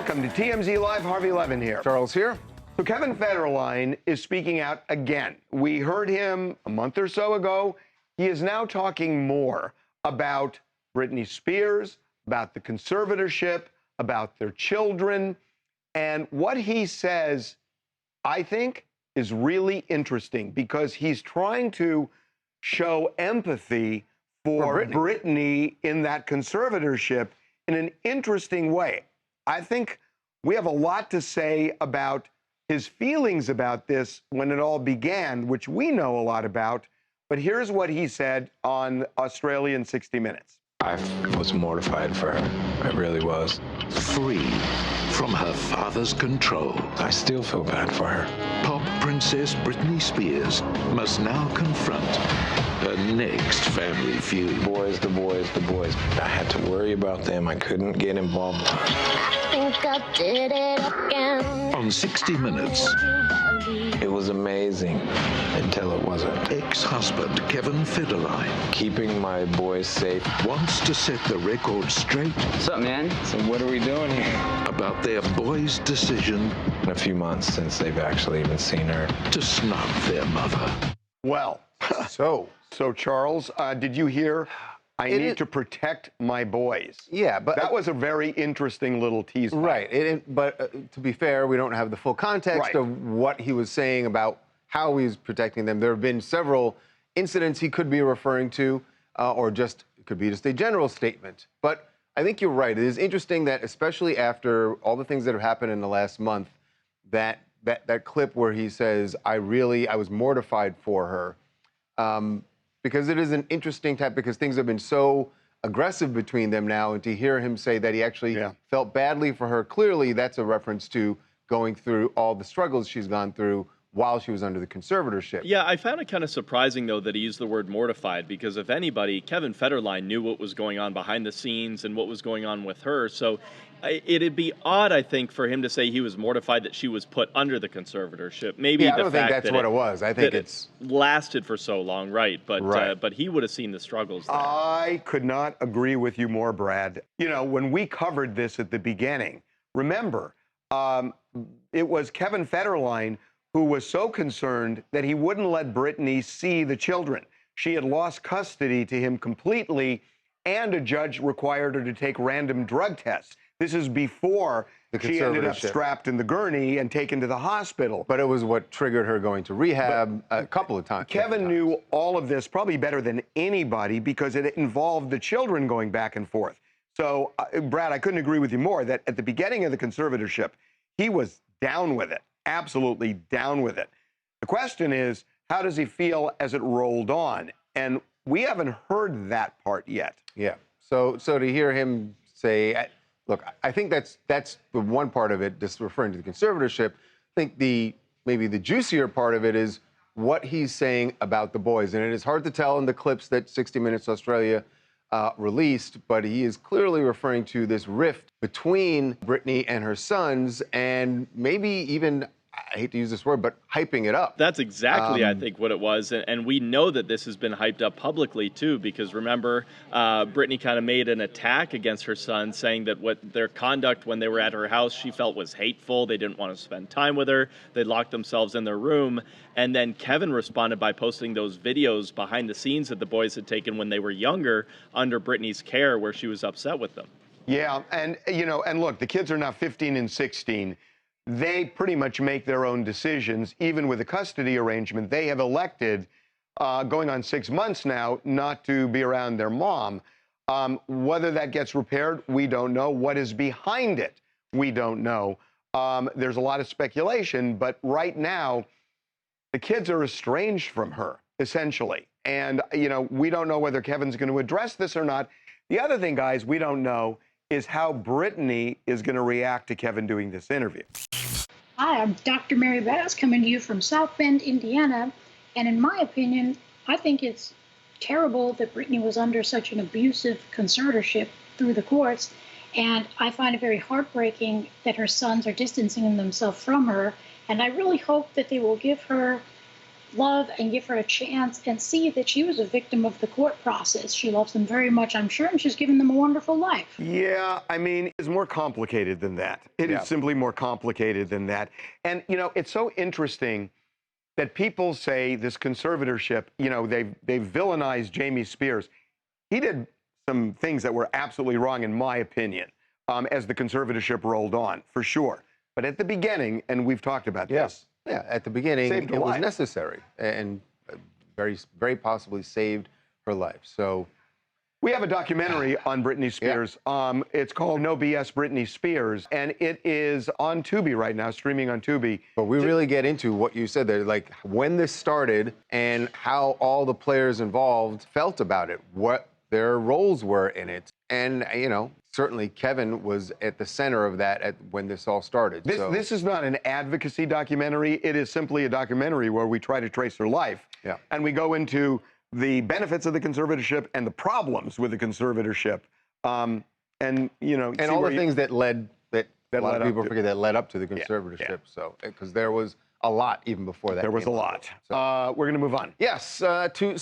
Welcome to TMZ Live. Harvey Levin here. Charles here. So Kevin Federline is speaking out again. We heard him a month or so ago. He is now talking more about Britney Spears, about the conservatorship, about their children. And what he says, I think, is really interesting because he's trying to show empathy for Britney in that conservatorship in an interesting way. I think we have a lot to say about his feelings about this when it all began, which we know a lot about. But here's what he said on Australian 60 Minutes. I was mortified for her. I really was. Free from her father's control, I still feel bad for her. pop princess Britney Spears must now confront her next family feud. Boys, the boys, the boys. I had to worry about them. I couldn't get involved. I think I did it again. On 60 Minutes, It was amazing until it wasn't. ex-husband Kevin Federline Keeping my boys safe. wants to set the record straight What's up, man? So what are we doing here? about their boy's decision In a few months since they've actually even seen her. to snub their mother. Well, so Charles, did you hear? I need to protect my boys. Yeah, but That was a very interesting little teaser. right. But to be fair, we don't have the full context Right. of what he was saying about how he was protecting them. There have been several incidents he could be referring to, or just it could be just a general statement. But I think you're right. It is interesting that, especially after all the things that have happened in the last month, that clip where he says, "I was mortified for her." Because it is an interesting type, because things have been so aggressive between them now, and to hear him say that he actually felt badly for her, clearly that's a reference to going through all the struggles she's gone through while she was under the conservatorship. Yeah, I found it kind of surprising, though, that he used the word mortified, because if anybody, Kevin Federline knew what was going on behind the scenes and what was going on with her. So it'd be odd, I think, for him to say he was mortified that she was put under the conservatorship. Maybe Yeah, the I don't think fact that's that what it was. I think that it's it lasted for so long, right? But he would have seen the struggles there. I could not agree with you more, Brad. You know, when we covered this at the beginning, remember, it was Kevin Federline who was so concerned that he wouldn't let Britney see the children. She had lost custody to him completely, and a judge required her to take random drug tests. This is before she ended up strapped in the gurney and taken to the hospital. But it was what triggered her going to rehab a couple of times. Kevin knew all of this probably better than anybody because it involved the children going back and forth. So, Brad, I couldn't agree with you more that at the beginning of the conservatorship, he was down with it, absolutely down with it. The question is, how does he feel as it rolled on? And we haven't heard that part yet. Yeah. So to hear him say, look, I think that's the one part of it, just referring to the conservatorship. I think maybe the juicier part of it is what he's saying about the boys. And it is hard to tell in the clips that 60 Minutes Australia released, but he is clearly referring to this rift between Britney and her sons, and maybe even, I hate to use this word, but hyping it up. That's exactly, I think, what it was. And we know that this has been hyped up publicly, too, because remember, Britney kind of made an attack against her son, saying that what their conduct when they were at her house, she felt was hateful. They didn't want to spend time with her. They locked themselves in their room. And then Kevin responded by posting those videos behind the scenes that the boys had taken when they were younger under Britney's care, where she was upset with them. Yeah, and, you know, and look, the kids are now 15 and 16. They pretty much make their own decisions, even with a custody arrangement. They have elected, going on 6 months now, not to be around their mom. Whether that gets repaired, we don't know. What is behind it, we don't know. There's a lot of speculation, but right now, the kids are estranged from her, essentially. And, you know, we don't know whether Kevin's going to address this or not. The other thing, guys, we don't know is how Britney is going to react to Kevin doing this interview. Hi, I'm Dr. Mary Bass coming to you from South Bend, Indiana. And in my opinion, I think it's terrible that Britney was under such an abusive conservatorship through the courts. And I find it very heartbreaking that her sons are distancing themselves from her. And I really hope that they will give her love and give her a chance and see that she was a victim of the court process. She loves them very much, I'm sure, and she's given them a wonderful life. Yeah, I mean, it's more complicated than that. It is simply more complicated than that. And, you know, it's so interesting that people say this conservatorship, you know, they've villainized Jamie Spears. He did some things that were absolutely wrong, in my opinion, as the conservatorship rolled on, for sure. But at the beginning, and we've talked about this. Yeah, at the beginning, Saved her it was life. necessary and very possibly saved her life. So we have a documentary on Britney Spears. It's called No BS Britney Spears, and it is on Tubi right now, streaming on Tubi. But we really get into what you said there, like when this started and how all the players involved felt about it, what their roles were in it. And, you know, certainly Kevin was at the center of that when this all started. This is not an advocacy documentary. It is simply a documentary where we try to trace her life. Yeah. And we go into the benefits of the conservatorship and the problems with the conservatorship. And, you know, and all the things that led, that a lot of people forget, that led up to the conservatorship. Yeah. So, because there was a lot even before that. There was a lot. So, we're going to move on. Yes, to